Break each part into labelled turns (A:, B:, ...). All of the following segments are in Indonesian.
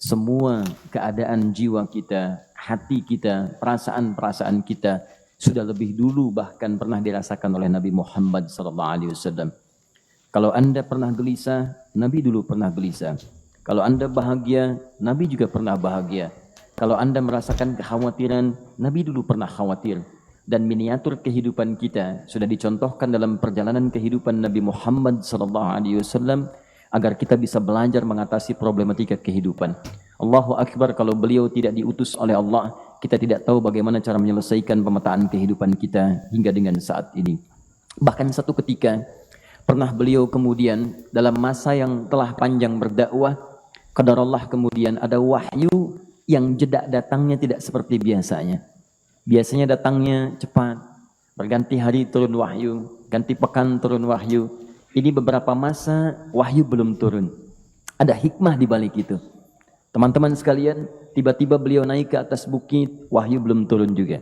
A: semua keadaan jiwa kita, hati kita, perasaan-perasaan kita sudah lebih dulu bahkan pernah dirasakan oleh Nabi Muhammad SAW. Kalau Anda pernah gelisah, Nabi dulu pernah gelisah. Kalau Anda bahagia, Nabi juga pernah bahagia. Kalau Anda merasakan kekhawatiran, Nabi dulu pernah khawatir. Dan miniatur kehidupan kita sudah dicontohkan dalam perjalanan kehidupan Nabi Muhammad SAW agar kita bisa belajar mengatasi problematika kehidupan. Allahu Akbar, kalau beliau tidak diutus oleh Allah, kita tidak tahu bagaimana cara menyelesaikan pemetaan kehidupan kita hingga dengan saat ini. Bahkan satu ketika, pernah beliau kemudian dalam masa yang telah panjang berdakwah, qadarullah kemudian ada wahyu yang jeda datangnya tidak seperti biasanya. Biasanya datangnya cepat, berganti hari turun wahyu, ganti pekan turun wahyu. Ini beberapa masa wahyu belum turun. Ada hikmah di balik itu. Teman-teman sekalian, tiba-tiba beliau naik ke atas bukit, wahyu belum turun juga.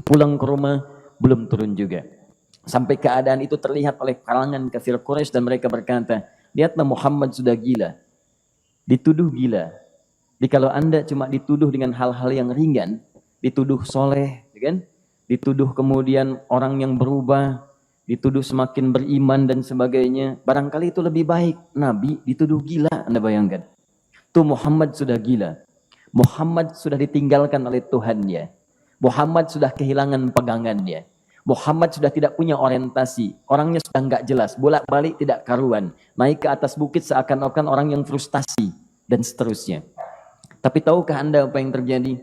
A: Pulang ke rumah, belum turun juga. Sampai keadaan itu terlihat oleh kalangan kafir Quraisy dan mereka berkata, lihatlah Muhammad sudah gila. Dituduh gila. Jadi kalau Anda cuma dituduh dengan hal-hal yang ringan, dituduh soleh, kan? Dituduh kemudian orang yang berubah, dituduh semakin beriman dan sebagainya, barangkali itu lebih baik. Nabi dituduh gila, Anda bayangkan. Tuh Muhammad sudah gila. Muhammad sudah ditinggalkan oleh Tuhannya. Muhammad sudah kehilangan pegangannya. Muhammad sudah tidak punya orientasi. Orangnya sudah nggak jelas, bolak-balik tidak karuan. Naik ke atas bukit seakan-akan orang yang frustasi dan seterusnya. Tapi tahukah Anda apa yang terjadi?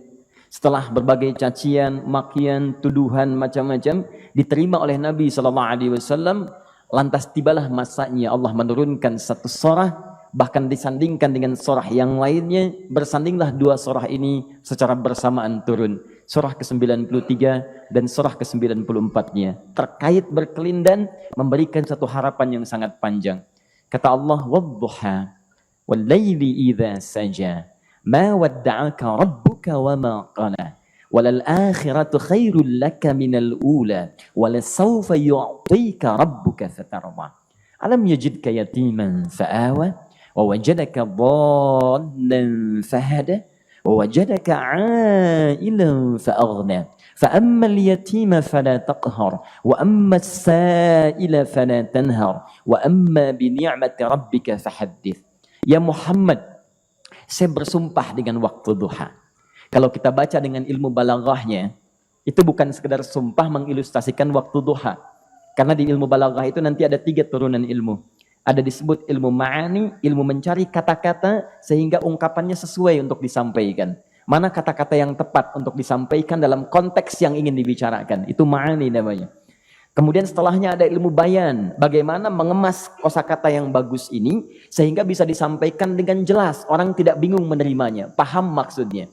A: Setelah berbagai cacian, makian, tuduhan macam-macam diterima oleh Nabi SAW, lantas tibalah masanya Allah menurunkan satu surah, bahkan disandingkan dengan surah yang lainnya, bersandinglah dua surah ini secara bersamaan turun. Surah ke-93 dan surah ke-94-nya terkait berkelindan memberikan satu harapan yang sangat panjang. Kata Allah, "Wadduha wal laili idza saja ma wadda'aka rabbuka wa ma qala walal akhiratu khairul laka minal ula walasawfa yu'tika rabbuka fatarda alam yajidka yatiman fa'awa ووجدك ضالا فهدى ووجدك عائلا فأغنى فأما اليتيم فلا تقهر وأما السائل فلا تنهر وأما بنعمة ربك فحدث." Ya Muhammad, saya bersumpah dengan waktu duha. Kalau kita baca dengan ilmu balaghahnya, itu bukan sekedar sumpah mengilustrasikan waktu duha. Karena di ilmu balaghah itu nanti ada 3 turunan ilmu. Ada disebut ilmu ma'ani, ilmu mencari kata-kata sehingga ungkapannya sesuai untuk disampaikan. Mana kata-kata yang tepat untuk disampaikan dalam konteks yang ingin dibicarakan. Itu ma'ani namanya. Kemudian setelahnya ada ilmu bayan. Bagaimana mengemas kosakata yang bagus ini sehingga bisa disampaikan dengan jelas. Orang tidak bingung menerimanya, paham maksudnya.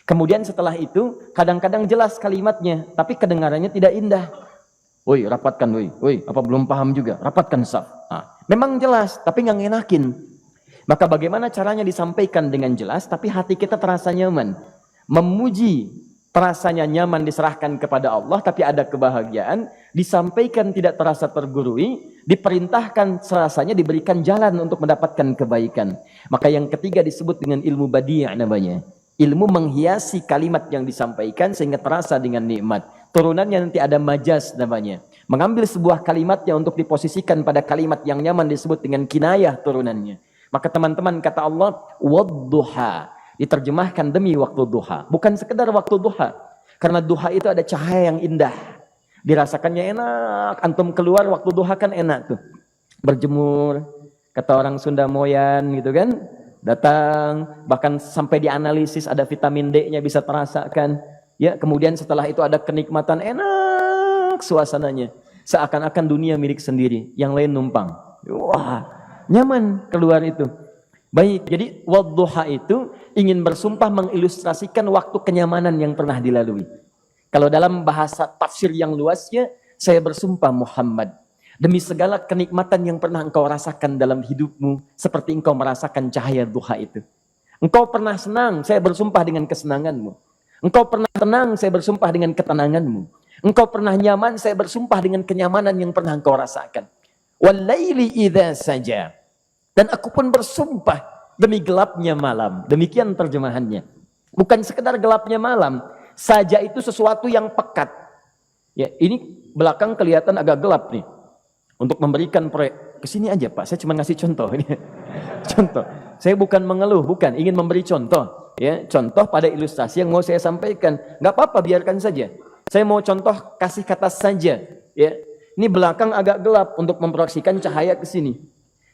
A: Kemudian setelah itu kadang-kadang jelas kalimatnya, tapi kedengarannya tidak indah. Woi, rapatkan, woi, apa belum paham juga? Rapatkan saf. Memang jelas, tapi nggak ngenakin. Maka bagaimana caranya disampaikan dengan jelas, tapi hati kita terasa nyaman. Memuji terasanya nyaman diserahkan kepada Allah, tapi ada kebahagiaan. Disampaikan tidak terasa tergurui, diperintahkan serasanya diberikan jalan untuk mendapatkan kebaikan. Maka yang ketiga disebut dengan ilmu badi' namanya. Ilmu menghiasi kalimat yang disampaikan sehingga terasa dengan nikmat. Turunannya nanti ada majaz namanya. Mengambil sebuah kalimatnya untuk diposisikan pada kalimat yang nyaman disebut dengan kinayah turunannya. Maka teman-teman kata Allah, wadduha. Diterjemahkan demi waktu duha. Bukan sekedar waktu duha. Karena duha itu ada cahaya yang indah. Dirasakannya enak. Antum keluar waktu duha kan enak tuh. Berjemur. Kata orang Sunda moyan gitu kan. Datang. Bahkan sampai dianalisis ada vitamin D-nya bisa terasakan. Ya, kemudian setelah itu ada kenikmatan enak suasananya. Seakan-akan dunia milik sendiri. Yang lain numpang. Wah, nyaman keluar itu. Baik, jadi wadduha itu ingin bersumpah mengilustrasikan waktu kenyamanan yang pernah dilalui. Kalau dalam bahasa tafsir yang luasnya, saya bersumpah Muhammad, demi segala kenikmatan yang pernah engkau rasakan dalam hidupmu, seperti engkau merasakan cahaya duha itu. Engkau pernah senang, saya bersumpah dengan kesenanganmu. Engkau pernah tenang, saya bersumpah dengan ketenanganmu. Engkau pernah nyaman, saya bersumpah dengan kenyamanan yang pernah engkau rasakan. Wal laili idza saja. Dan aku pun bersumpah, demi gelapnya malam. Demikian terjemahannya. Bukan sekedar gelapnya malam, saja itu sesuatu yang pekat. Ya, ini belakang kelihatan agak gelap nih. Untuk memberikan proyek, kesini aja Pak, saya cuma ngasih contoh ini. Contoh. Saya bukan mengeluh, bukan, ingin memberi contoh. Ya, contoh pada ilustrasi yang mau saya sampaikan. Nggak apa-apa, biarkan saja. Saya mau contoh kasih kata saja. Ya, ini belakang agak gelap untuk memproyeksikan cahaya ke sini.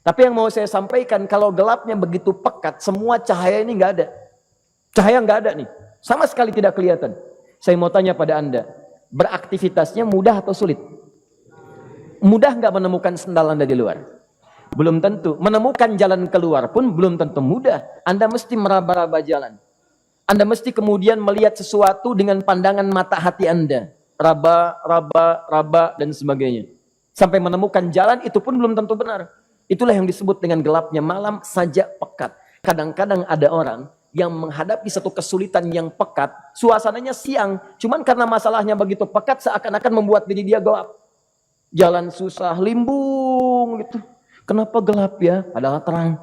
A: Tapi yang mau saya sampaikan, kalau gelapnya begitu pekat, semua cahaya ini nggak ada. Cahaya nggak ada nih, sama sekali tidak kelihatan. Saya mau tanya pada Anda, beraktivitasnya mudah atau sulit? Mudah nggak menemukan sendal Anda di luar? Belum tentu. Menemukan jalan keluar pun belum tentu mudah. Anda mesti meraba-raba jalan. Anda mesti kemudian melihat sesuatu dengan pandangan mata hati Anda. Raba, raba, raba, dan sebagainya. Sampai menemukan jalan itu pun belum tentu benar. Itulah yang disebut dengan gelapnya malam saja pekat. Kadang-kadang ada orang yang menghadapi satu kesulitan yang pekat, suasananya siang, cuman karena masalahnya begitu pekat seakan-akan membuat diri dia gelap. Jalan susah, limbung gitu. Kenapa gelap ya? Padahal terang.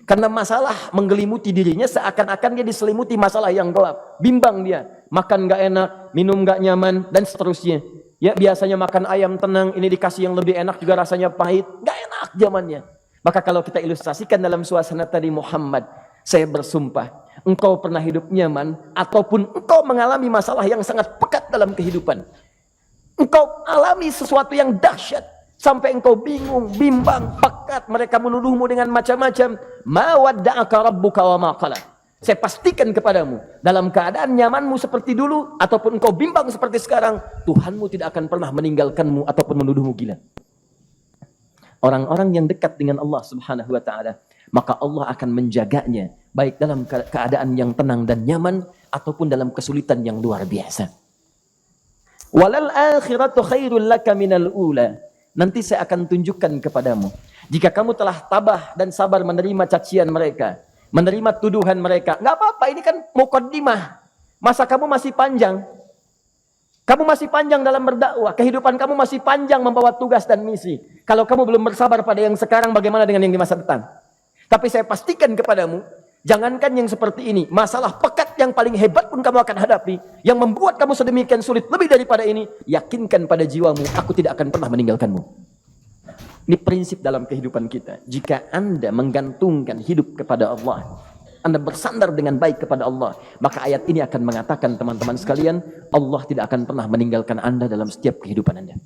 A: Karena masalah menggelimuti dirinya seakan-akan dia diselimuti masalah yang gelap. Bimbang dia, makan gak enak, minum gak nyaman, dan seterusnya. Ya, biasanya makan ayam tenang, ini dikasih yang lebih enak juga rasanya pahit, gak enak zamannya. Maka kalau kita ilustrasikan dalam suasana tadi Muhammad, saya bersumpah, engkau pernah hidup nyaman, ataupun engkau mengalami masalah yang sangat pekat dalam kehidupan. Engkau alami sesuatu yang dahsyat, sampai engkau bingung, bimbang, pekat, mereka menuduhmu dengan macam-macam. Ma wadda'aka rabbuka wa ma qala. Saya pastikan kepadamu, dalam keadaan nyamanmu seperti dulu, ataupun engkau bimbang seperti sekarang, Tuhanmu tidak akan pernah meninggalkanmu ataupun menuduhmu gila. Orang-orang yang dekat dengan Allah Subhanahu wa ta'ala, maka Allah akan menjaganya, baik dalam keadaan yang tenang dan nyaman, ataupun dalam kesulitan yang luar biasa. Walal akhiratu khairul laka minal ula. Nanti saya akan tunjukkan kepadamu. Jika kamu telah tabah dan sabar menerima cacian mereka, menerima tuduhan mereka, nggak apa-apa, ini kan muqaddimah. Masa kamu masih panjang. Kamu masih panjang dalam berdakwah. Kehidupan kamu masih panjang membawa tugas dan misi. Kalau kamu belum bersabar pada yang sekarang, bagaimana dengan yang di masa depan? Tapi saya pastikan kepadamu, jangankan yang seperti ini, masalah pekat yang paling hebat pun kamu akan hadapi, yang membuat kamu sedemikian sulit lebih daripada ini, yakinkan pada jiwamu, aku tidak akan pernah meninggalkanmu. Ini prinsip dalam kehidupan kita. Jika Anda menggantungkan hidup kepada Allah, Anda bersandar dengan baik kepada Allah, maka ayat ini akan mengatakan, teman-teman sekalian, Allah tidak akan pernah meninggalkan Anda dalam setiap kehidupan Anda.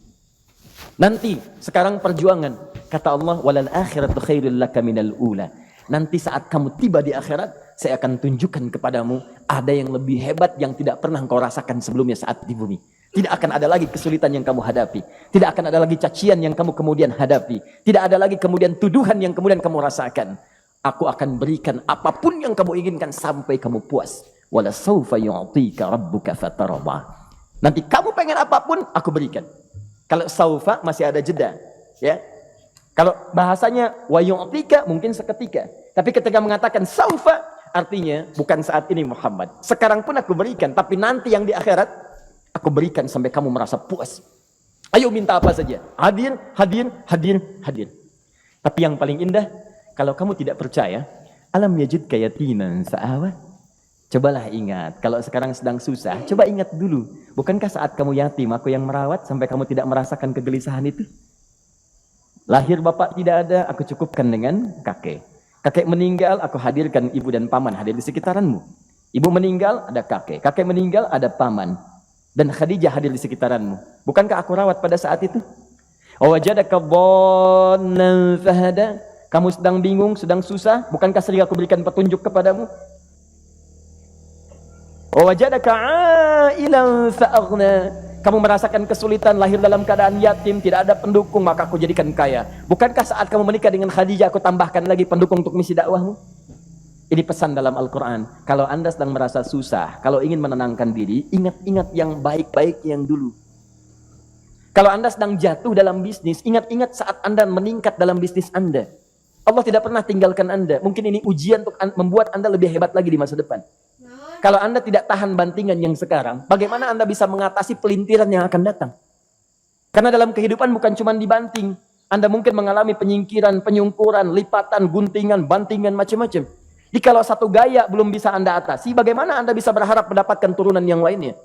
A: Nanti, sekarang perjuangan, kata Allah, walal akhiratu khairul laka minal ula. Nanti saat kamu tiba di akhirat, saya akan tunjukkan kepadamu ada yang lebih hebat yang tidak pernah engkau rasakan sebelumnya saat di bumi. Tidak akan ada lagi kesulitan yang kamu hadapi. Tidak akan ada lagi cacian yang kamu kemudian hadapi. Tidak ada lagi kemudian tuduhan yang kemudian kamu rasakan. Aku akan berikan apapun yang kamu inginkan sampai kamu puas. Wala sawfa yu'tika rabbuka fatarda. Nanti kamu pengen apapun, aku berikan. Kalau saufa masih ada jeda, ya. Kalau bahasanya wa yu'tika mungkin seketika. Tapi ketika mengatakan saufa, artinya bukan saat ini Muhammad. Sekarang pun aku berikan, tapi nanti yang di akhirat aku berikan sampai kamu merasa puas. Ayo minta apa saja. Hadir, hadir, hadir, hadir. Tapi yang paling indah, kalau kamu tidak percaya, alam yajidka yatiman fa'awa. Cobalah ingat, kalau sekarang sedang susah, coba ingat dulu. Bukankah saat kamu yatim, aku yang merawat sampai kamu tidak merasakan kegelisahan itu? Lahir bapak tidak ada, aku cukupkan dengan kakek. Kakek meninggal, aku hadirkan ibu dan paman hadir di sekitaranmu. Ibu meninggal, ada kakek. Kakek meninggal, ada paman. Dan Khadijah hadir di sekitaranmu. Bukankah aku rawat pada saat itu? Wajadaka dhannan fahada. Kamu sedang bingung, sedang susah. Bukankah sering aku berikan petunjuk kepadamu? Wajadaka ailan fa'aghna. Kamu merasakan kesulitan, lahir dalam keadaan yatim, tidak ada pendukung, maka aku jadikan kaya. Bukankah saat kamu menikah dengan Khadijah, aku tambahkan lagi pendukung untuk misi dakwahmu? Ini pesan dalam Al-Quran. Kalau Anda sedang merasa susah, kalau ingin menenangkan diri, ingat-ingat yang baik-baik yang dulu. Kalau Anda sedang jatuh dalam bisnis, ingat-ingat saat Anda meningkat dalam bisnis Anda. Allah tidak pernah tinggalkan Anda. Mungkin ini ujian untuk membuat Anda lebih hebat lagi di masa depan. Kalau Anda tidak tahan bantingan yang sekarang, bagaimana Anda bisa mengatasi pelintiran yang akan datang? Karena dalam kehidupan bukan cuma dibanting. Anda mungkin mengalami penyingkiran, penyungkuran, lipatan, guntingan, bantingan, macam-macam. Jikalau satu gaya belum bisa Anda atasi, bagaimana Anda bisa berharap mendapatkan turunan yang lainnya?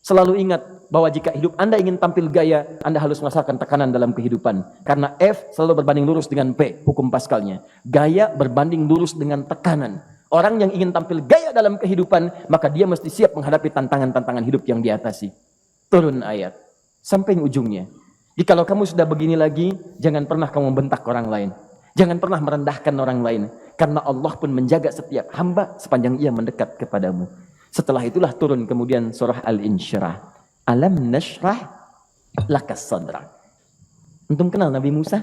A: Selalu ingat bahwa jika hidup Anda ingin tampil gaya, Anda harus merasakan tekanan dalam kehidupan. Karena F selalu berbanding lurus dengan P, hukum Pascalnya. Gaya berbanding lurus dengan tekanan. Orang yang ingin tampil gaya dalam kehidupan, maka dia mesti siap menghadapi tantangan-tantangan hidup yang diatasi. Turun ayat. Sampai ujungnya. Jikalau kamu sudah begini lagi, jangan pernah kamu membentak orang lain. Jangan pernah merendahkan orang lain. Karena Allah pun menjaga setiap hamba sepanjang ia mendekat kepadamu. Setelah itulah turun kemudian surah Al-Insyirah. Alam nashrah lakas sadrak. Antum kenal Nabi Musa?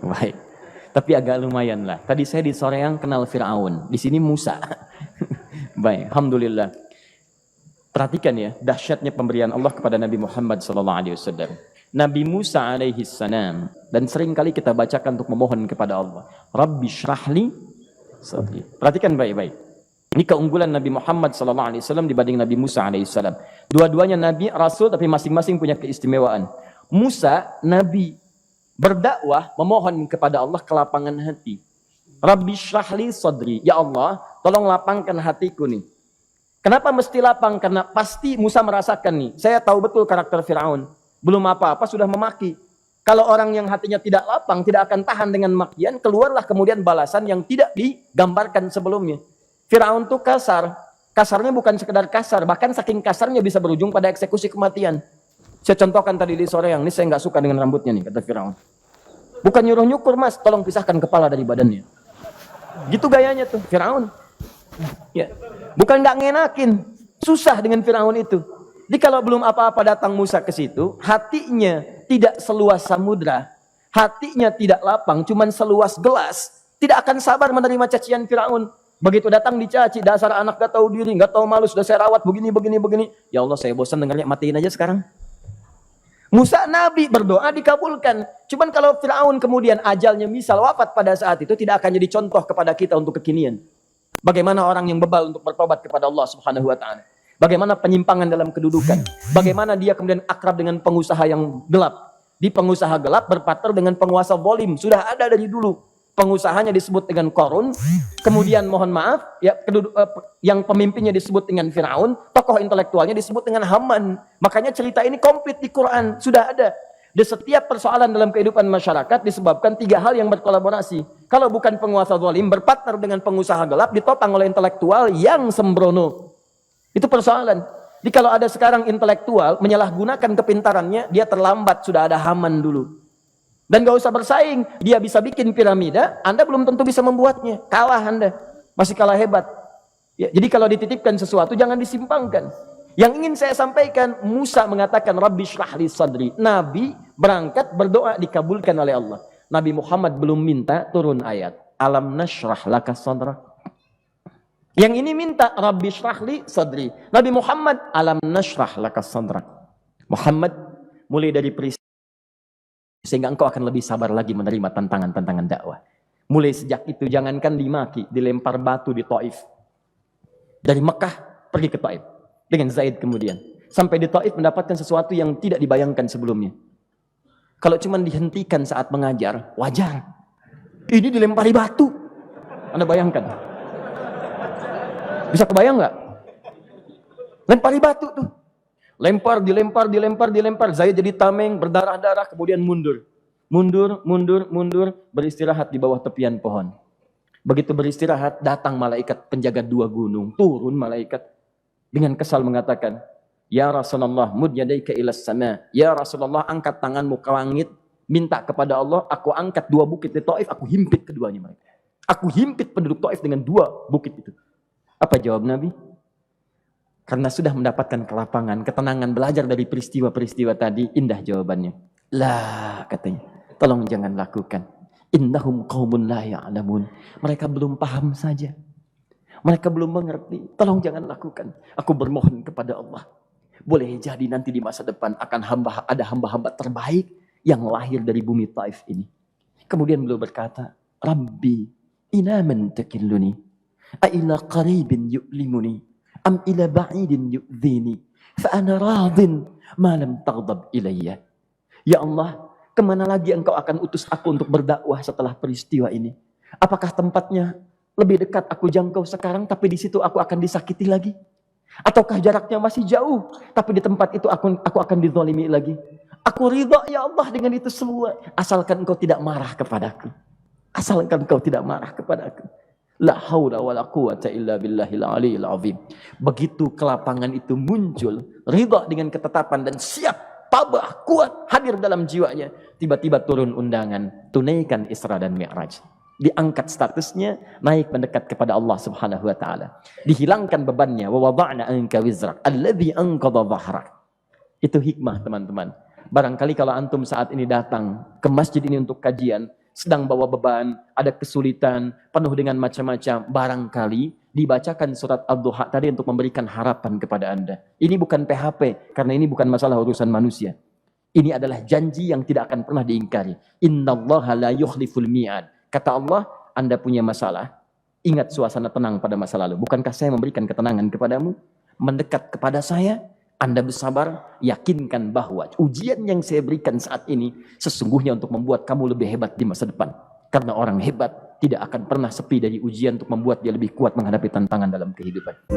A: Baik. Tapi agak lumayan lah. Tadi saya di Soreang kenal Fir'aun. Di sini Musa. Baik, alhamdulillah. Perhatikan ya, dahsyatnya pemberian Allah kepada Nabi Muhammad SAW. Nabi Musa alaihi salam, dan sering kali kita bacakan untuk memohon kepada Allah. Rabbi syrahli sadri. Perhatikan baik-baik. Ini keunggulan Nabi Muhammad SAW dibanding Nabi Musa alaihissalam. Dua-duanya Nabi, Rasul, tapi masing-masing punya keistimewaan. Musa, Nabi, berdakwah, memohon kepada Allah kelapangan hati. Rabbi syrahli sadri. Ya Allah, tolong lapangkan hatiku nih. Kenapa mesti lapang? Karena pasti Musa merasakan nih. Saya tahu betul karakter Fir'aun. Belum apa-apa sudah memaki. Kalau orang yang hatinya tidak lapang, tidak akan tahan dengan makian, keluarlah kemudian balasan yang tidak digambarkan sebelumnya. Fir'aun itu kasar. Kasarnya bukan sekedar kasar, bahkan saking kasarnya bisa berujung pada eksekusi kematian. Saya contohkan tadi di sore yang ini, saya nggak suka dengan rambutnya nih, kata Fir'aun. Bukan nyuruh nyukur mas, tolong pisahkan kepala dari badannya. Gitu gayanya tuh, Fir'aun. Ya. Bukan nggak ngenakin, susah dengan Fir'aun itu. Jadi kalau belum apa-apa datang Musa ke situ, hatinya tidak seluas samudra, hatinya tidak lapang, cuman seluas gelas, tidak akan sabar menerima cacian Fir'aun. Begitu datang dicaci, dasar anak gak tahu diri, gak tahu malu, sudah saya rawat begini. Ya Allah, saya bosan dengarnya, matiin aja sekarang. Musa Nabi berdoa dikabulkan. Cuman kalau Fir'aun kemudian ajalnya misal wafat pada saat itu, tidak akan jadi contoh kepada kita untuk kekinian. Bagaimana orang yang bebal untuk bertobat kepada Allah Subhanahu wa Ta'ala. Bagaimana penyimpangan dalam kedudukan. Bagaimana dia kemudian akrab dengan pengusaha yang gelap. Di pengusaha gelap berpartner dengan penguasa zalim. Sudah ada dari dulu. Pengusahanya disebut dengan Qarun. Kemudian mohon maaf, ya, yang pemimpinnya disebut dengan Fir'aun. Tokoh intelektualnya disebut dengan Haman. Makanya cerita ini komplit di Quran. Sudah ada. Di setiap persoalan dalam kehidupan masyarakat disebabkan tiga hal yang berkolaborasi. Kalau bukan penguasa zalim, berpartner dengan pengusaha gelap, ditopang oleh intelektual yang sembrono. Itu persoalan. Jadi kalau ada sekarang intelektual menyalahgunakan kepintarannya, dia terlambat, sudah ada Haman dulu. Dan gak usah bersaing, dia bisa bikin piramida, Anda belum tentu bisa membuatnya. Kalah Anda, masih kalah hebat. Ya, jadi kalau dititipkan sesuatu jangan disimpangkan. Yang ingin saya sampaikan, Musa mengatakan Rabbi syrahli sadri. Nabi berangkat berdoa dikabulkan oleh Allah. Nabi Muhammad belum minta turun ayat. Alam nashrah laka sadrak. Yang ini minta Rabbi syrahli sadri. Nabi Muhammad alam nashrah laka sadrak. Muhammad mulai dari peristiwa sehingga engkau akan lebih sabar lagi menerima tantangan-tantangan dakwah. Mulai sejak itu jangankan dimaki, dilempar batu di Taif. Dari Mekah pergi ke Taif dengan Zaid kemudian. Sampai di Taif mendapatkan sesuatu yang tidak dibayangkan sebelumnya. Kalau cuma dihentikan saat mengajar, wajar. Ini dilempari batu. Anda bayangkan? Bisa kebayang nggak? Lempari batu tuh. Dilempar. Zaid jadi tameng, berdarah-darah, kemudian mundur. Mundur, beristirahat di bawah tepian pohon. Begitu beristirahat, datang malaikat penjaga dua gunung. Turun malaikat dengan kesal mengatakan, Ya Rasulullah, mud yadaika ilas sama. Ya Rasulullah, angkat tanganmu ke langit. Minta kepada Allah, aku angkat dua bukit di Taif, aku himpit keduanya mereka. Aku himpit penduduk Taif dengan dua bukit itu. Apa jawab Nabi? Karena sudah mendapatkan kelapangan, ketenangan, belajar dari peristiwa-peristiwa tadi, indah jawabannya. Lah, katanya, tolong jangan lakukan. Innahum qaumun la ya'lamun. Mereka belum paham saja. Mereka belum mengerti. Tolong jangan lakukan. Aku bermohon kepada Allah. Boleh jadi nanti di masa depan akan ada hamba-hamba terbaik yang lahir dari bumi Taif ini. Kemudian beliau berkata, Rabbi, ila man takilluni, a ila qaribin yu'limuni, am ila ba'idin yu'dhini, fa ana radin ma lam taghdab ilayya. Ya Allah, Kemana lagi engkau akan utus aku untuk berdakwah setelah peristiwa ini? Apakah tempatnya lebih dekat aku jangkau sekarang, tapi di situ aku akan disakiti lagi? Ataukah jaraknya masih jauh, tapi di tempat itu aku akan dizalimi lagi? Aku ridha ya Allah dengan itu semua, asalkan engkau tidak marah kepadaku. Asalkan engkau tidak marah kepadaku. La haula wala quwata illa billahil aliyil azim. Begitu kelapangan itu muncul, ridha dengan ketetapan dan siap, tabah, kuat, hadir dalam jiwanya. Tiba-tiba turun undangan, tunaikan Isra dan Mi'raj. Diangkat statusnya, naik mendekat kepada Allah Subhanahu wa taala. Dihilangkan bebannya, wa wada'na anka wizrak alladzi anqadha dhahrak. Itu hikmah, teman-teman. Barangkali kalau antum saat ini datang ke masjid ini untuk kajian, sedang bawa beban, ada kesulitan, penuh dengan macam-macam, barangkali dibacakan surat Ad-Duha tadi untuk memberikan harapan kepada Anda. Ini bukan PHP, karena ini bukan masalah urusan manusia. Ini adalah janji yang tidak akan pernah diingkari. Innallaha la yukhliful mi'ad. Kata Allah, Anda punya masalah, ingat suasana tenang pada masa lalu. Bukankah saya memberikan ketenangan kepadamu? Mendekat kepada saya, Anda bersabar, yakinkan bahwa ujian yang saya berikan saat ini sesungguhnya untuk membuat kamu lebih hebat di masa depan. Karena orang hebat tidak akan pernah sepi dari ujian untuk membuat dia lebih kuat menghadapi tantangan dalam kehidupan.